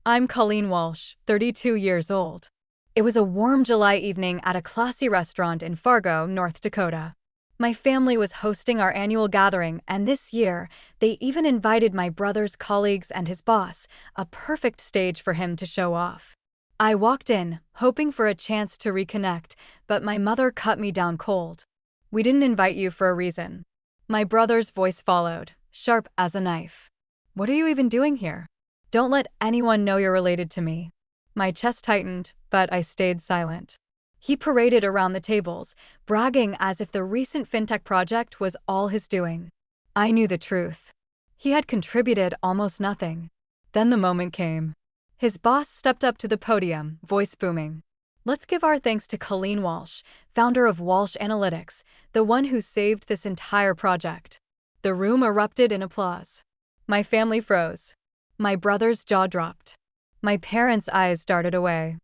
I'm Colleen Walsh, 32 years old. It was a warm July evening at a classy restaurant in Fargo, North Dakota. My family was hosting our annual gathering, and this year, they even invited my brother's colleagues and his boss, a perfect stage for him to show off. I walked in, hoping for a chance to reconnect, but my mother cut me down cold. "We didn't invite you for a reason." My brother's voice followed, sharp as a knife. "What are you even doing here? Don't let anyone know you're related to me." My chest tightened, but I stayed silent. He paraded around the tables, bragging as if the recent fintech project was all his doing. I knew the truth. He had contributed almost nothing. Then the moment came. His boss stepped up to the podium, voice booming. "Let's give our thanks to Colleen Walsh, founder of Walsh Analytics, the one who saved this entire project." The room erupted in applause. My family froze. My brother's jaw dropped. My parents' eyes darted away.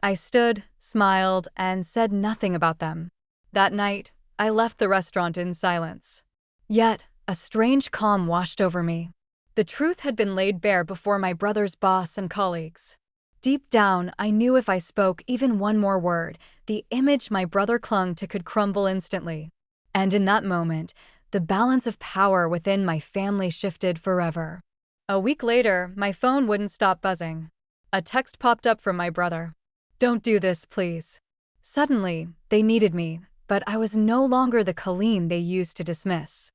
I stood, smiled, and said nothing about them. That night, I left the restaurant in silence. Yet, a strange calm washed over me. The truth had been laid bare before my brother's boss and colleagues. Deep down, I knew if I spoke even one more word, the image my brother clung to could crumble instantly. And in that moment, the balance of power within my family shifted forever. A week later, my phone wouldn't stop buzzing. A text popped up from my brother. "Don't do this, please." Suddenly, they needed me, but I was no longer the Colleen they used to dismiss.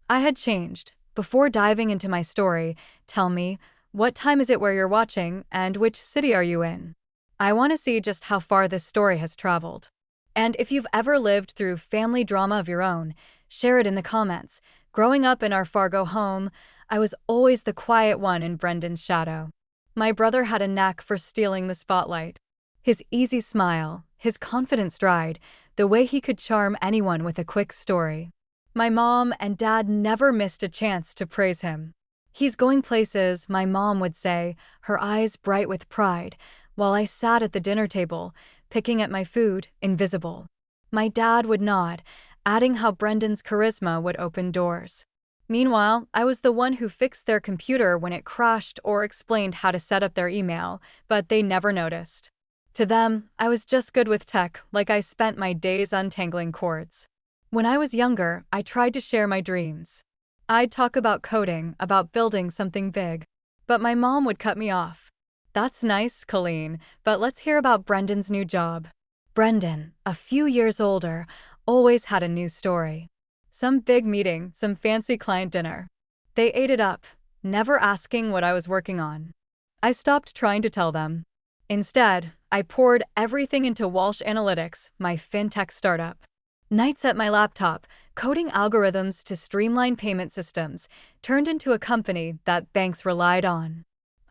I had changed. Before diving into my story, tell me, what time is it where you're watching, and which city are you in? I want to see just how far this story has traveled. And if you've ever lived through family drama of your own, share it in the comments. Growing up in our Fargo home, I was always the quiet one in Brendan's shadow. My brother had a knack for stealing the spotlight. His easy smile, his confident stride, the way he could charm anyone with a quick story. My mom and dad never missed a chance to praise him. "He's going places," my mom would say, her eyes bright with pride, while I sat at the dinner table, picking at my food, invisible. My dad would nod, adding how Brendan's charisma would open doors. Meanwhile, I was the one who fixed their computer when it crashed or explained how to set up their email, but they never noticed. To them, I was just good with tech, like I spent my days untangling cords. When I was younger, I tried to share my dreams. I'd talk about coding, about building something big. But my mom would cut me off. "That's nice, Colleen, but let's hear about Brendan's new job." Brendan, a few years older, always had a new story. Some big meeting, some fancy client dinner. They ate it up, never asking what I was working on. I stopped trying to tell them. Instead, I poured everything into Walsh Analytics, my fintech startup. Nights at my laptop, coding algorithms to streamline payment systems, turned into a company that banks relied on.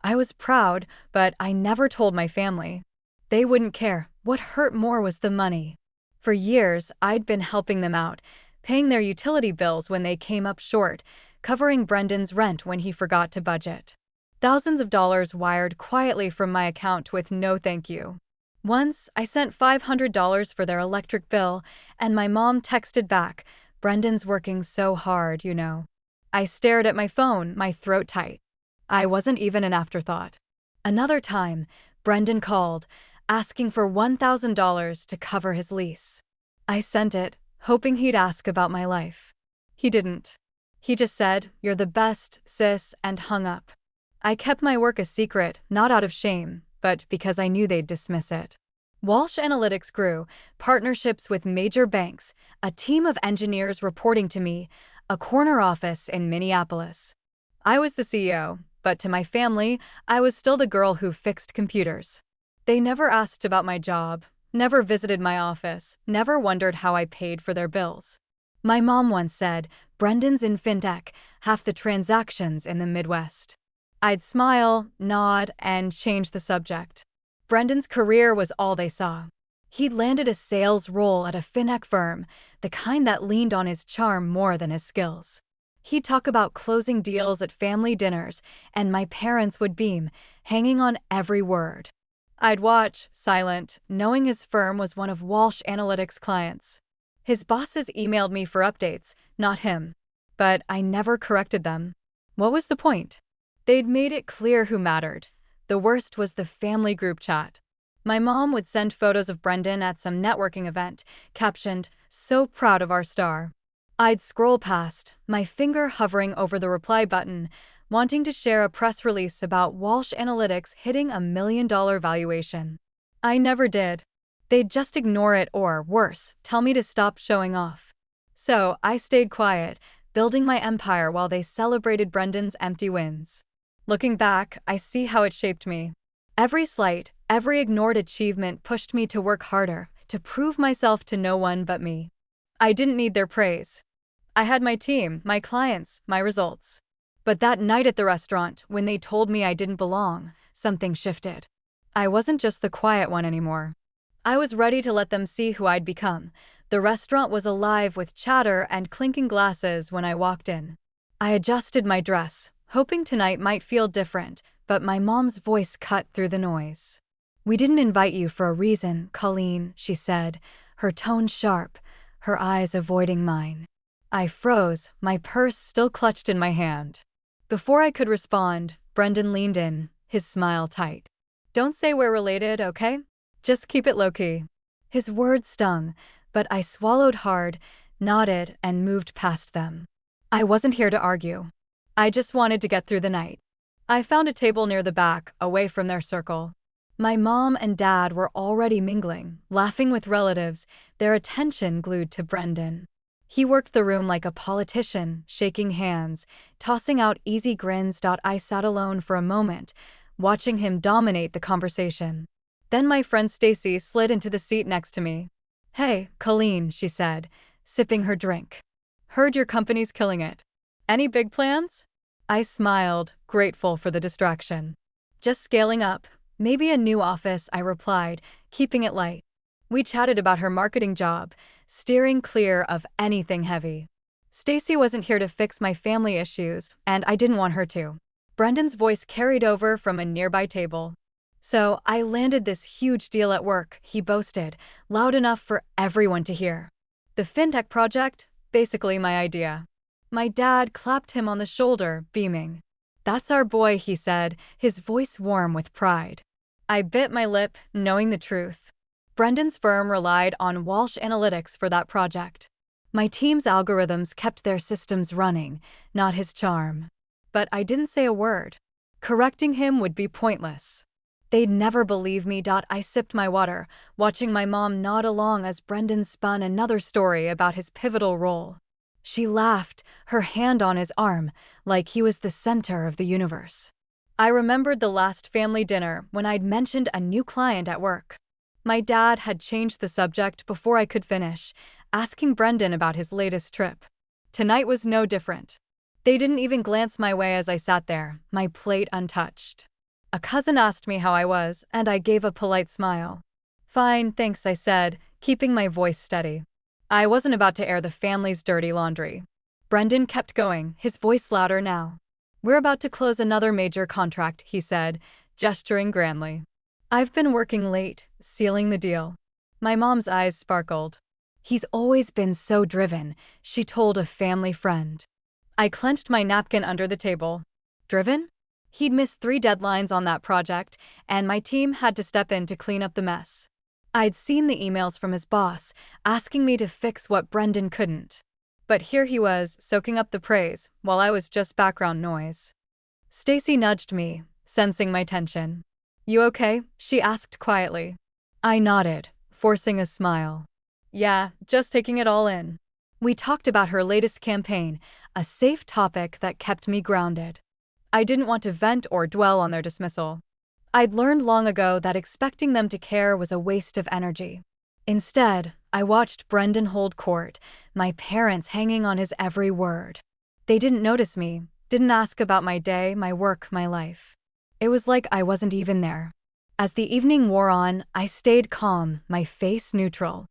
I was proud, but I never told my family. They wouldn't care. What hurt more was the money. For years, I'd been helping them out, paying their utility bills when they came up short, covering Brendan's rent when he forgot to budget. Thousands of dollars wired quietly from my account with no thank you. Once, I sent $500 for their electric bill, and my mom texted back, "Brendan's working so hard, you know." I stared at my phone, my throat tight. I wasn't even an afterthought. Another time, Brendan called, asking for $1,000 to cover his lease. I sent it, hoping he'd ask about my life. He didn't. He just said, "You're the best, sis," and hung up. I kept my work a secret, not out of shame, but because I knew they'd dismiss it. Walsh Analytics grew, partnerships with major banks, a team of engineers reporting to me, a corner office in Minneapolis. I was the CEO, but to my family, I was still the girl who fixed computers. They never asked about my job, never visited my office, never wondered how I paid for their bills. My mom once said, "Brendan's in fintech, half the transactions in the Midwest." I'd smile, nod, and change the subject. Brendan's career was all they saw. He'd landed a sales role at a fintech firm, the kind that leaned on his charm more than his skills. He'd talk about closing deals at family dinners, and my parents would beam, hanging on every word. I'd watch, silent, knowing his firm was one of Walsh Analytics' clients. His bosses emailed me for updates, not him. But I never corrected them. What was the point? They'd made it clear who mattered. The the worst was the family group chat. My mom would send photos of Brendan at some networking event, captioned, "So proud of our star." I'd scroll past, my finger hovering over the reply button, wanting to share a press release about Walsh Analytics hitting $1 million valuation. I never did. They'd just ignore it or, worse, tell me to stop showing off. So I stayed quiet, building my empire while they celebrated Brendan's empty wins. Looking back, I see how it shaped me. Every slight, every ignored achievement pushed me to work harder, to prove myself to no one but me. I didn't need their praise. I had my team, my clients, my results. But that night at the restaurant, when they told me I didn't belong, something shifted. I wasn't just the quiet one anymore. I was ready to let them see who I'd become. The restaurant was alive with chatter and clinking glasses when I walked in. I adjusted my dress, hoping tonight might feel different, but my mom's voice cut through the noise. "We didn't invite you for a reason, Colleen," she said, her tone sharp, her eyes avoiding mine. I froze, my purse still clutched in my hand. Before I could respond, Brendan leaned in, his smile tight. "Don't say we're related, okay? Just keep it low-key." His words stung, but I swallowed hard, nodded, and moved past them. I wasn't here to argue. I just wanted to get through the night. I found a table near the back, away from their circle. My mom and dad were already mingling, laughing with relatives, their attention glued to Brendan. He worked the room like a politician, shaking hands, tossing out easy grins. I sat alone for a moment, watching him dominate the conversation. Then my friend Stacy slid into the seat next to me. "Hey, Colleen," she said, sipping her drink. "Heard your company's killing it. Any big plans?" I smiled, grateful for the distraction. "Just scaling up. Maybe a new office," I replied, keeping it light. We chatted about her marketing job, steering clear of anything heavy. Stacy wasn't here to fix my family issues, and I didn't want her to. Brendan's voice carried over from a nearby table. "So, I landed this huge deal at work," he boasted, loud enough for everyone to hear. "The fintech project? Basically my idea." My dad clapped him on the shoulder, beaming. "That's our boy," he said, his voice warm with pride. I bit my lip, knowing the truth. Brendan's firm relied on Walsh Analytics for that project. My team's algorithms kept their systems running, not his charm. But I didn't say a word. Correcting him would be pointless. They'd never believe me. I sipped my water, watching my mom nod along as Brendan spun another story about his pivotal role. She laughed, her hand on his arm, like he was the center of the universe. I remembered the last family dinner when I'd mentioned a new client at work. My dad had changed the subject before I could finish, asking Brendan about his latest trip. Tonight was no different. They didn't even glance my way as I sat there, my plate untouched. A cousin asked me how I was, and I gave a polite smile. "Fine, thanks," I said, keeping my voice steady. I wasn't about to air the family's dirty laundry. Brendan kept going, his voice louder now. "We're about to close another major contract," he said, gesturing grandly. "I've been working late, sealing the deal." My mom's eyes sparkled. "He's always been so driven," she told a family friend. I clenched my napkin under the table. Driven? He'd missed 3 deadlines on that project, and my team had to step in to clean up the mess. I'd seen the emails from his boss, asking me to fix what Brendan couldn't. But here he was, soaking up the praise, while I was just background noise. Stacy nudged me, sensing my tension. "You okay?" she asked quietly. I nodded, forcing a smile. "Yeah, just taking it all in." We talked about her latest campaign, a safe topic that kept me grounded. I didn't want to vent or dwell on their dismissal. I'd learned long ago that expecting them to care was a waste of energy. Instead, I watched Brendan hold court, my parents hanging on his every word. They didn't notice me, didn't ask about my day, my work, my life. It was like I wasn't even there. As the evening wore on, I stayed calm, my face neutral.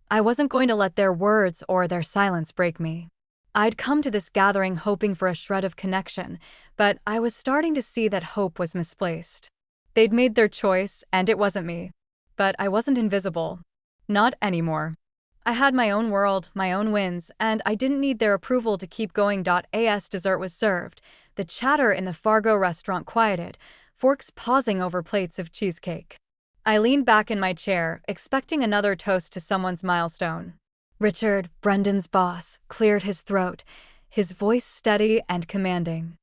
I wasn't going to let their words or their silence break me. I'd come to this gathering hoping for a shred of connection, but I was starting to see that hope was misplaced. They'd made their choice, and it wasn't me. But I wasn't invisible. Not anymore. I had my own world, my own wins, and I didn't need their approval to keep going. As dessert was served, the chatter in the Fargo restaurant quieted, forks pausing over plates of cheesecake. I leaned back in my chair, expecting another toast to someone's milestone. Richard, Brendan's boss, cleared his throat, his voice steady and commanding.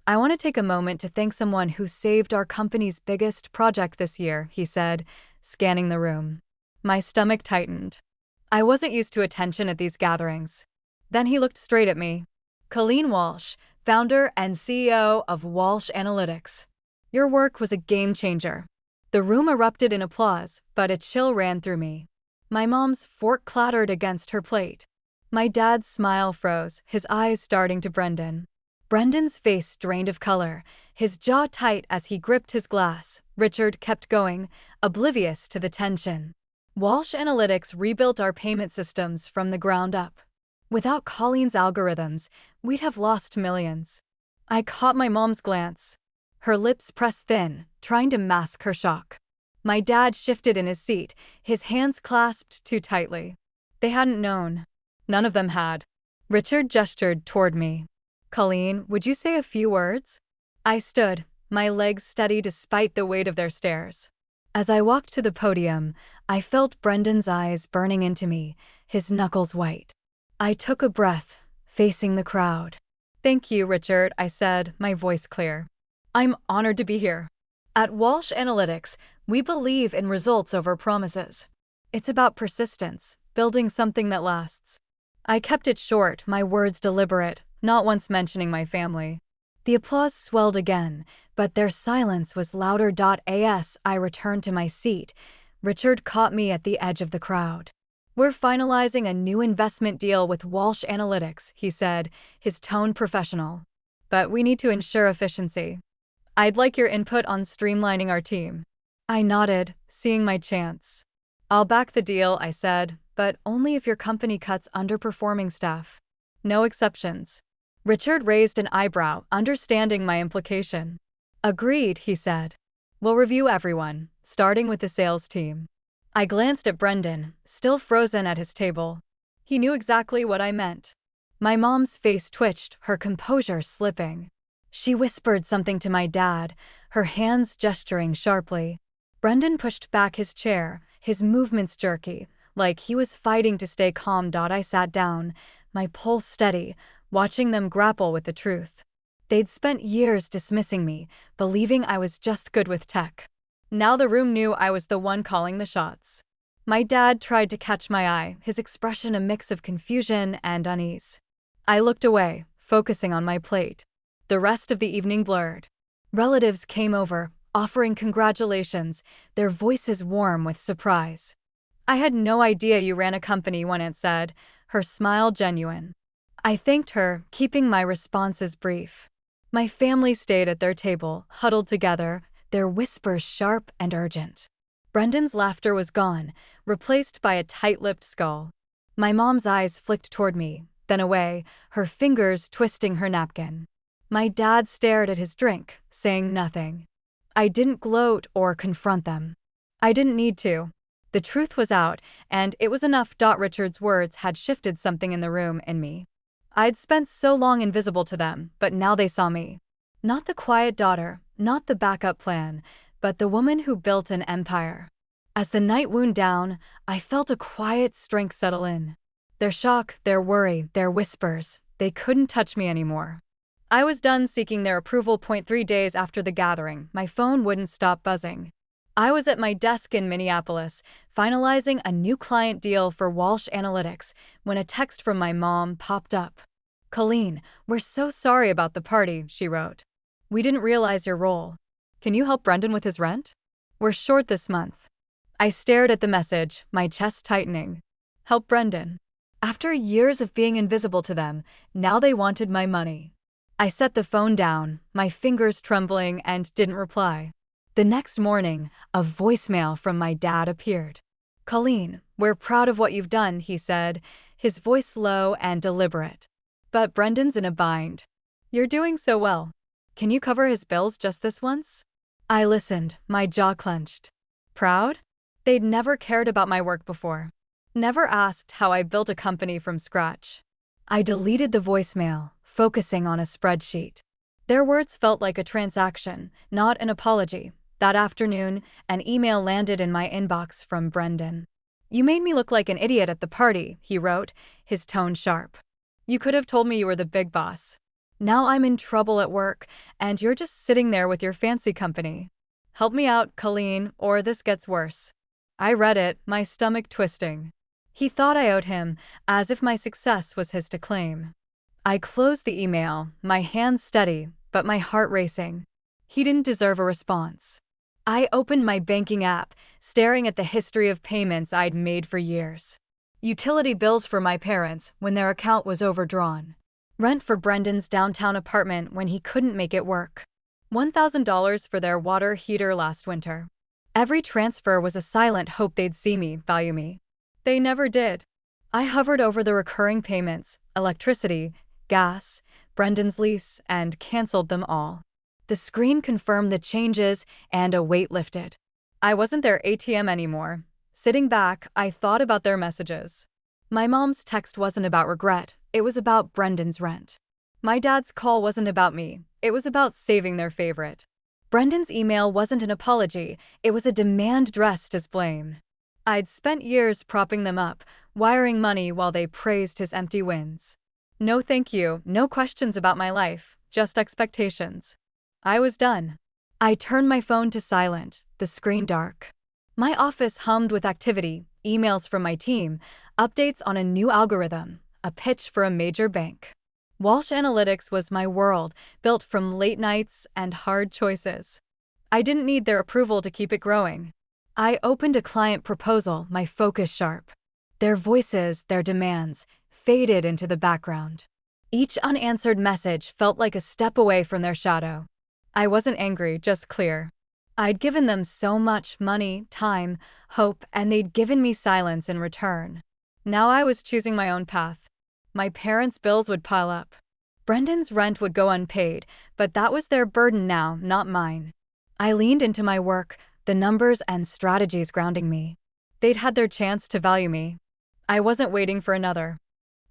"I want to take a moment to thank someone who saved our company's biggest project this year," he said, scanning the room. My stomach tightened. I wasn't used to attention at these gatherings. Then he looked straight at me. "Colleen Walsh, founder and CEO of Walsh Analytics. Your work was a game changer." The room erupted in applause, but a chill ran through me. My mom's fork clattered against her plate. My dad's smile froze, his eyes starting to Brendan. Brendan's face drained of color, his jaw tight as he gripped his glass. Richard kept going, oblivious to the tension. "Walsh Analytics rebuilt our payment systems from the ground up. Without Colleen's algorithms, we'd have lost millions." I caught my mom's glance. Her lips pressed thin, trying to mask her shock. My dad shifted in his seat, his hands clasped too tightly. They hadn't known. None of them had. Richard gestured toward me. "Colleen, would you say a few words?" I stood, my legs steady despite the weight of their stares. As I walked to the podium, I felt Brendan's eyes burning into me, his knuckles white. I took a breath, facing the crowd. "Thank you, Richard," I said, my voice clear. "I'm honored to be here. At Walsh Analytics, we believe in results over promises. It's about persistence, building something that lasts." I kept it short, my words deliberate, not once mentioning my family. The applause swelled again, but their silence was louder. As I returned to my seat, Richard caught me at the edge of the crowd. "We're finalizing a new investment deal with Walsh Analytics," he said, his tone professional. "But we need to ensure efficiency. I'd like your input on streamlining our team." I nodded, seeing my chance. "I'll back the deal," I said, "but only if your company cuts underperforming staff. No exceptions." Richard raised an eyebrow, understanding my implication. "Agreed," he said. "We'll review everyone, starting with the sales team." I glanced at Brendan, still frozen at his table. He knew exactly what I meant. My mom's face twitched, her composure slipping. She whispered something to my dad, her hands gesturing sharply. Brendan pushed back his chair, his movements jerky, like he was fighting to stay calm. I sat down, my pulse steady, watching them grapple with the truth. They'd spent years dismissing me, believing I was just good with tech. Now the room knew I was the one calling the shots. My dad tried to catch my eye, his expression a mix of confusion and unease. I looked away, focusing on my plate. The rest of the evening blurred. Relatives came over, offering congratulations, their voices warm with surprise. "I had no idea you ran a company," one aunt said, her smile genuine. I thanked her, keeping my responses brief. My family stayed at their table, huddled together, their whispers sharp and urgent. Brendan's laughter was gone, replaced by a tight-lipped skull. My mom's eyes flicked toward me, then away, her fingers twisting her napkin. My dad stared at his drink, saying nothing. I didn't gloat or confront them. I didn't need to. The truth was out, and it was enough. Richard's words had shifted something in the room and me. I'd spent so long invisible to them, but now they saw me. Not the quiet daughter, not the backup plan, but the woman who built an empire. As the night wound down, I felt a quiet strength settle in. Their shock, their worry, their whispers, they couldn't touch me anymore. I was done seeking their approval. 3 days after the gathering, my phone wouldn't stop buzzing. I was at my desk in Minneapolis, finalizing a new client deal for Walsh Analytics, when a text from my mom popped up. "Colleen, we're so sorry about the party," she wrote. "We didn't realize your role. Can you help Brendan with his rent? We're short this month." I stared at the message, my chest tightening. Help Brendan. After years of being invisible to them, now they wanted my money. I set the phone down, my fingers trembling, and didn't reply. The next morning, a voicemail from my dad appeared. "Colleen, we're proud of what you've done," he said, his voice low and deliberate. "But Brendan's in a bind. You're doing so well. Can you cover his bills just this once?" I listened, my jaw clenched. Proud? They'd never cared about my work before. Never asked how I built a company from scratch. I deleted the voicemail, focusing on a spreadsheet. Their words felt like a transaction, not an apology. That afternoon, an email landed in my inbox from Brendan. "You made me look like an idiot at the party," he wrote, his tone sharp. "You could have told me you were the big boss. Now I'm in trouble at work, and you're just sitting there with your fancy company. Help me out, Colleen, or this gets worse." I read it, my stomach twisting. He thought I owed him, as if my success was his to claim. I closed the email, my hands steady, but my heart racing. He didn't deserve a response. I opened my banking app, staring at the history of payments I'd made for years. Utility bills for my parents when their account was overdrawn. Rent for Brendan's downtown apartment when he couldn't make it work. $1,000 for their water heater last winter. Every transfer was a silent hope they'd see me, value me. They never did. I hovered over the recurring payments, electricity, gas, Brendan's lease, and canceled them all. The screen confirmed the changes, and a weight lifted. I wasn't their ATM anymore. Sitting back, I thought about their messages. My mom's text wasn't about regret, it was about Brendan's rent. My dad's call wasn't about me, it was about saving their favorite. Brendan's email wasn't an apology, it was a demand dressed as blame. I'd spent years propping them up, wiring money while they praised his empty wins. No thank you, no questions about my life, just expectations. I was done. I turned my phone to silent, the screen dark. My office hummed with activity, emails from my team, updates on a new algorithm, a pitch for a major bank. Walsh Analytics was my world, built from late nights and hard choices. I didn't need their approval to keep it growing. I opened a client proposal, my focus sharp. Their voices, their demands, faded into the background. Each unanswered message felt like a step away from their shadow. I wasn't angry, just clear. I'd given them so much money, time, hope, and they'd given me silence in return. Now I was choosing my own path. My parents' bills would pile up. Brendan's rent would go unpaid, but that was their burden now, not mine. I leaned into my work, the numbers and strategies grounding me. They'd had their chance to value me. I wasn't waiting for another.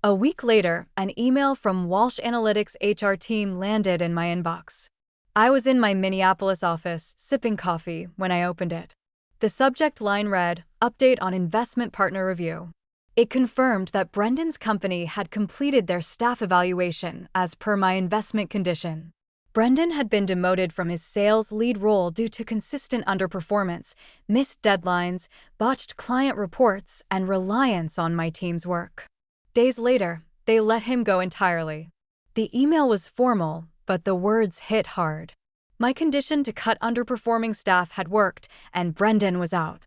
A week later, an email from Walsh Analytics' HR team landed in my inbox. I was in my Minneapolis office, sipping coffee, when I opened it. The subject line read, "Update on Investment Partner Review." It confirmed that Brendan's company had completed their staff evaluation as per my investment condition. Brendan had been demoted from his sales lead role due to consistent underperformance, missed deadlines, botched client reports, and reliance on my team's work. Days later, they let him go entirely. The email was formal, but the words hit hard. My condition to cut underperforming staff had worked, and Brendan was out.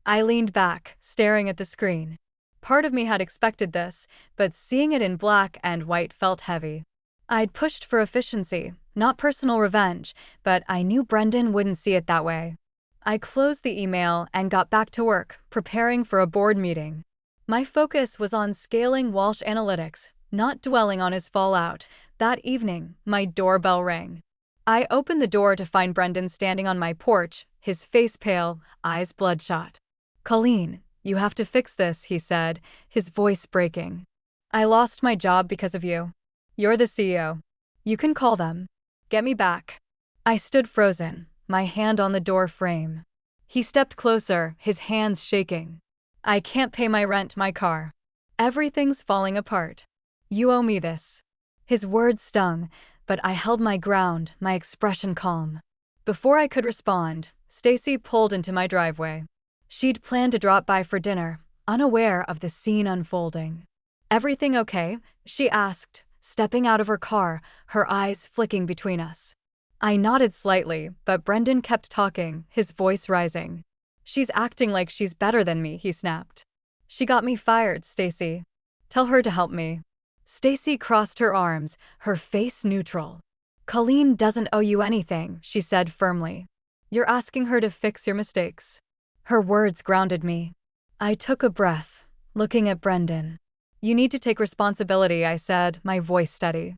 I leaned back, staring at the screen. Part of me had expected this, but seeing it in black and white felt heavy. I'd pushed for efficiency, not personal revenge, but I knew Brendan wouldn't see it that way. I closed the email and got back to work, preparing for a board meeting. My focus was on scaling Walsh Analytics, not dwelling on his fallout. That evening, my doorbell rang. I opened the door to find Brendan standing on my porch, his face pale, eyes bloodshot. "Colleen, you have to fix this," he said, his voice breaking. "I lost my job because of you. You're the CEO. You can call them. Get me back." I stood frozen, my hand on the door frame. He stepped closer, his hands shaking. "I can't pay my rent, my car. Everything's falling apart. You owe me this." His words stung, but I held my ground, my expression calm. Before I could respond, Stacy pulled into my driveway. She'd planned to drop by for dinner, unaware of the scene unfolding. "Everything okay?" she asked, stepping out of her car, her eyes flicking between us. I nodded slightly, but Brendan kept talking, his voice rising. "She's acting like she's better than me," he snapped. "She got me fired, Stacy. Tell her to help me." Stacy crossed her arms, her face neutral. "Colleen doesn't owe you anything," she said firmly. "You're asking her to fix your mistakes." Her words grounded me. I took a breath, looking at Brendan. "You need to take responsibility," I said, my voice steady.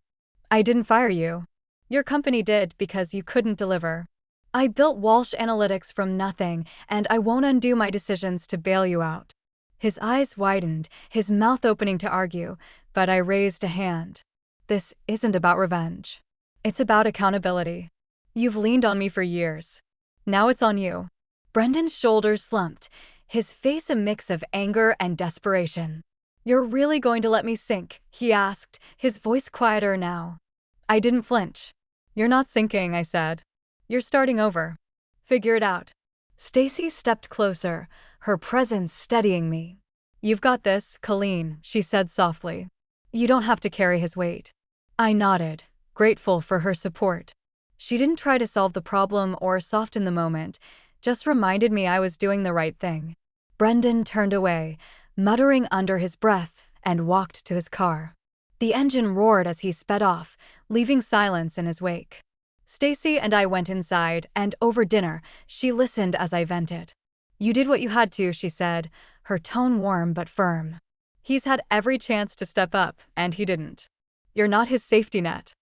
"I didn't fire you. Your company did because you couldn't deliver. I built Walsh Analytics from nothing, and I won't undo my decisions to bail you out." His eyes widened, his mouth opening to argue, but I raised a hand. "This isn't about revenge. It's about accountability. You've leaned on me for years. Now it's on you. Brendan's shoulders slumped, his face a mix of anger and desperation. You're really going to let me sink? He asked, his voice quieter now. I didn't flinch. You're not sinking, I said. You're starting over. Figure it out. Stacy stepped closer, her presence steadying me. You've got this, Colleen, she said softly. You don't have to carry his weight. I nodded, grateful for her support. She didn't try to solve the problem or soften the moment, just reminded me I was doing the right thing. Brendan turned away, muttering under his breath, and walked to his car. The engine roared as he sped off, leaving silence in his wake. Stacy and I went inside, and over dinner, she listened as I vented. You did what you had to, she said, her tone warm but firm. He's had every chance to step up, and he didn't. You're not his safety net.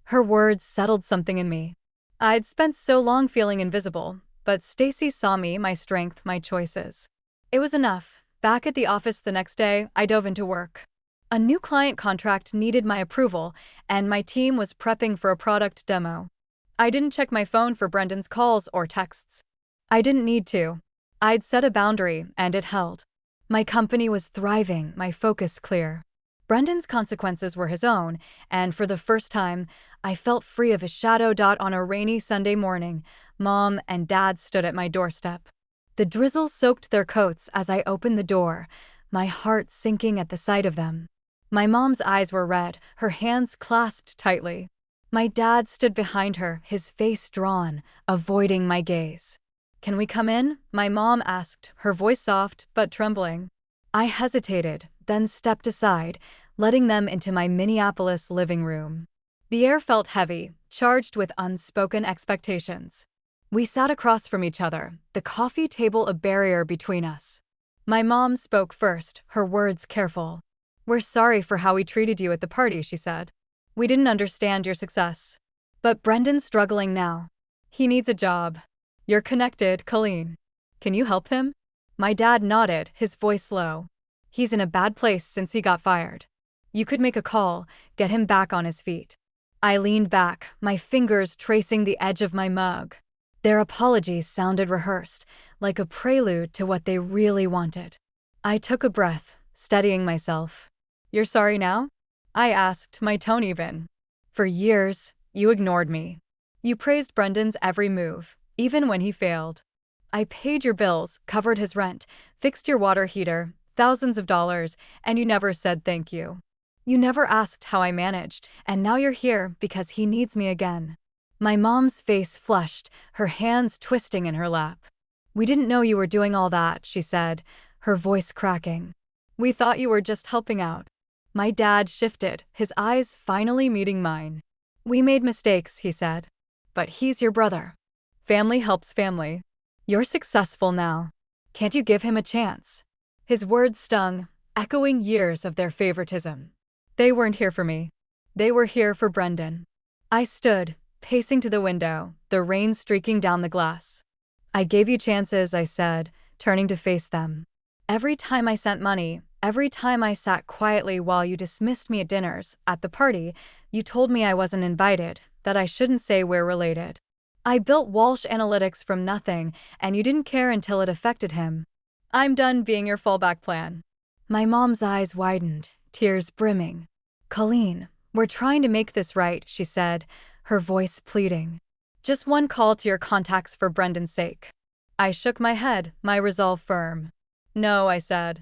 Her words settled something in me. I'd spent so long feeling invisible, but Stacy saw me, my strength, my choices. It was enough. Back at the office the next day, I dove into work. A new client contract needed my approval, and my team was prepping for a product demo. I didn't check my phone for Brendan's calls or texts. I didn't need to. I'd set a boundary, and it held. My company was thriving, my focus clear. Brendan's consequences were his own, and for the first time, I felt free of a shadow. On a rainy Sunday morning, Mom and Dad stood at my doorstep. The drizzle soaked their coats as I opened the door, my heart sinking at the sight of them. My mom's eyes were red, her hands clasped tightly. My dad stood behind her, his face drawn, avoiding my gaze. Can we come in? My mom asked, her voice soft but trembling. I hesitated, then stepped aside, letting them into my Minneapolis living room. The air felt heavy, charged with unspoken expectations. We sat across from each other, the coffee table a barrier between us. My mom spoke first, her words careful. We're sorry for how we treated you at the party, she said. We didn't understand your success. But Brendan's struggling now. He needs a job. You're connected, Colleen. Can you help him? My dad nodded, his voice low. He's in a bad place since he got fired. You could make a call, get him back on his feet. I leaned back, my fingers tracing the edge of my mug. Their apologies sounded rehearsed, like a prelude to what they really wanted. I took a breath, steadying myself. You're sorry now? I asked, my tone even. For years, you ignored me. You praised Brendan's every move, even when he failed. I paid your bills, covered his rent, fixed your water heater, thousands of dollars, and you never said thank you. You never asked how I managed, and now you're here because he needs me again. My mom's face flushed, her hands twisting in her lap. We didn't know you were doing all that, she said, her voice cracking. We thought you were just helping out. My dad shifted, his eyes finally meeting mine. We made mistakes, he said. But he's your brother. Family helps family. You're successful now. Can't you give him a chance? His words stung, echoing years of their favoritism. They weren't here for me. They were here for Brendan. I stood, pacing to the window, the rain streaking down the glass. I gave you chances, I said, turning to face them. Every time I sent money, every time I sat quietly while you dismissed me at dinners, at the party, you told me I wasn't invited, that I shouldn't say we're related. I built Walsh Analytics from nothing, and you didn't care until it affected him. I'm done being your fallback plan. My mom's eyes widened, tears brimming. Colleen, we're trying to make this right, she said, her voice pleading. Just one call to your contacts for Brendan's sake. I shook my head, my resolve firm. No, I said.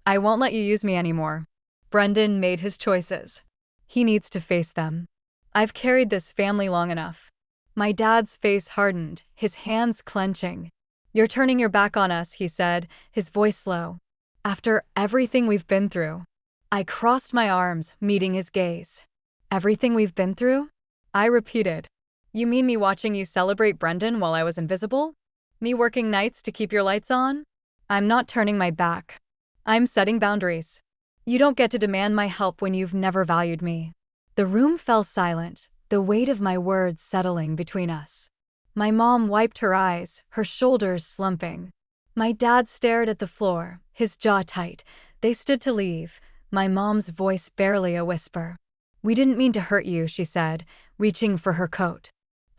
I won't let you use me anymore. Brendan made his choices. He needs to face them. I've carried this family long enough. My dad's face hardened, his hands clenching. You're turning your back on us, he said, his voice low. After everything we've been through. I crossed my arms, meeting his gaze. Everything we've been through? I repeated. You mean me watching you celebrate Brendan while I was invisible? Me working nights to keep your lights on? I'm not turning my back. I'm setting boundaries. You don't get to demand my help when you've never valued me. The room fell silent, the weight of my words settling between us. My mom wiped her eyes, her shoulders slumping. My dad stared at the floor, his jaw tight. They stood to leave, my mom's voice barely a whisper. "We didn't mean to hurt you," she said, reaching for her coat.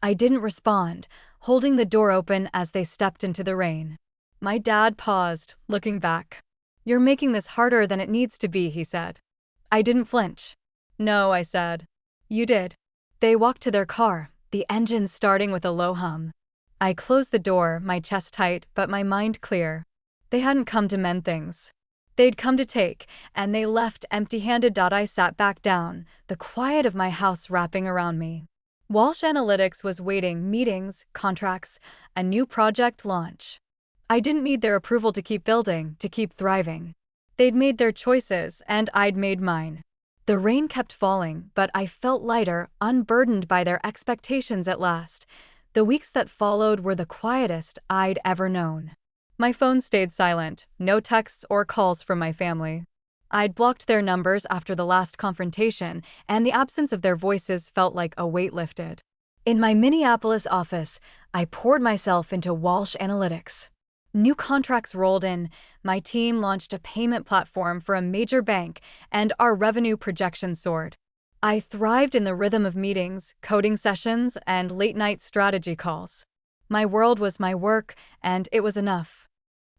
I didn't respond, holding the door open as they stepped into the rain. My dad paused, looking back. "You're making this harder than it needs to be," he said. I didn't flinch. "No," I said. "You did." They walked to their car, the engine starting with a low hum. I closed the door, my chest tight, but my mind clear. They hadn't come to mend things. They'd come to take, and they left empty-handed. I sat back down, the quiet of my house wrapping around me. Walsh Analytics was waiting, meetings, contracts, a new project launch. I didn't need their approval to keep building, to keep thriving. They'd made their choices, and I'd made mine. The rain kept falling, but I felt lighter, unburdened by their expectations at last. The weeks that followed were the quietest I'd ever known. My phone stayed silent, no texts or calls from my family. I'd blocked their numbers after the last confrontation, and the absence of their voices felt like a weight lifted. In my Minneapolis office, I poured myself into Walsh Analytics. New contracts rolled in, my team launched a payment platform for a major bank, and our revenue projections soared. I thrived in the rhythm of meetings, coding sessions, and late-night strategy calls. My world was my work, and it was enough.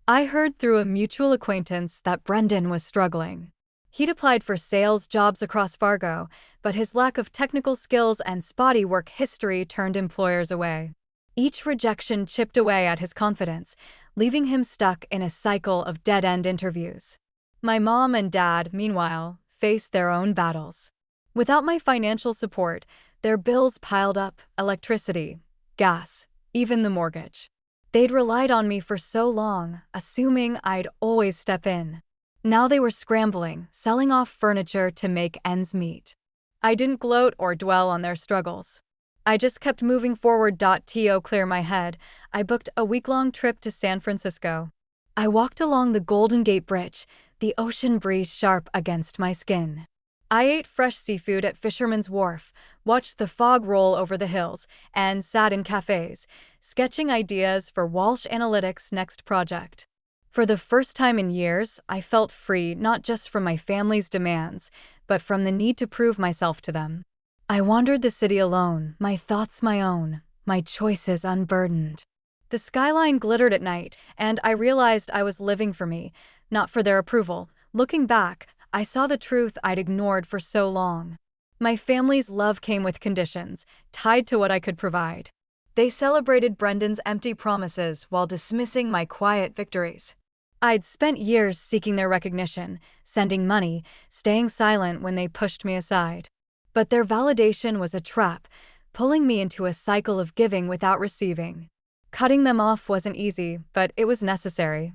I heard through a mutual acquaintance that Brendan was struggling. He'd applied for sales jobs across Fargo, but his lack of technical skills and spotty work history turned employers away. Each rejection chipped away at his confidence, leaving him stuck in a cycle of dead-end interviews. My mom and dad, meanwhile, faced their own battles. Without my financial support, their bills piled up: electricity, gas, even the mortgage. They'd relied on me for so long, assuming I'd always step in. Now they were scrambling, selling off furniture to make ends meet. I didn't gloat or dwell on their struggles. I just kept moving forward. To clear my head, I booked a week-long trip to San Francisco. I walked along the Golden Gate Bridge, the ocean breeze sharp against my skin. I ate fresh seafood at Fisherman's Wharf, watched the fog roll over the hills, and sat in cafes, sketching ideas for Walsh Analytics' next project. For the first time in years, I felt free not just from my family's demands, but from the need to prove myself to them. I wandered the city alone, my thoughts my own, my choices unburdened. The skyline glittered at night, and I realized I was living for me, not for their approval. Looking back, I saw the truth I'd ignored for so long. My family's love came with conditions, tied to what I could provide. They celebrated Brendan's empty promises while dismissing my quiet victories. I'd spent years seeking their recognition, sending money, staying silent when they pushed me aside. But their validation was a trap, pulling me into a cycle of giving without receiving. Cutting them off wasn't easy, but it was necessary.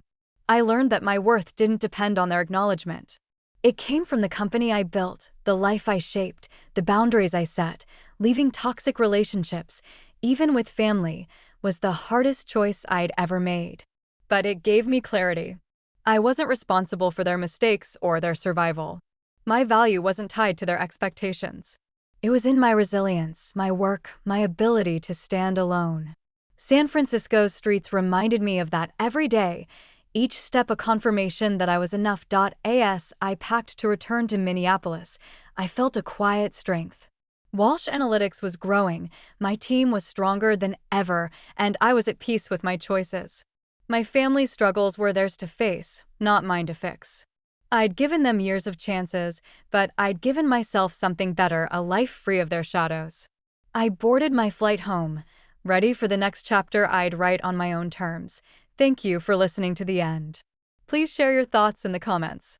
I learned that my worth didn't depend on their acknowledgement. It came from the company I built, the life I shaped, the boundaries I set. Leaving toxic relationships, even with family, was the hardest choice I'd ever made. But it gave me clarity. I wasn't responsible for their mistakes or their survival. My value wasn't tied to their expectations. It was in my resilience, my work, my ability to stand alone. San Francisco's streets reminded me of that every day, each step a confirmation that I was enough. As I packed to return to Minneapolis, I felt a quiet strength. Walsh Analytics was growing, my team was stronger than ever, and I was at peace with my choices. My family's struggles were theirs to face, not mine to fix. I'd given them years of chances, but I'd given myself something better, a life free of their shadows. I boarded my flight home, ready for the next chapter I'd write on my own terms. Thank you for listening to the end. Please share your thoughts in the comments.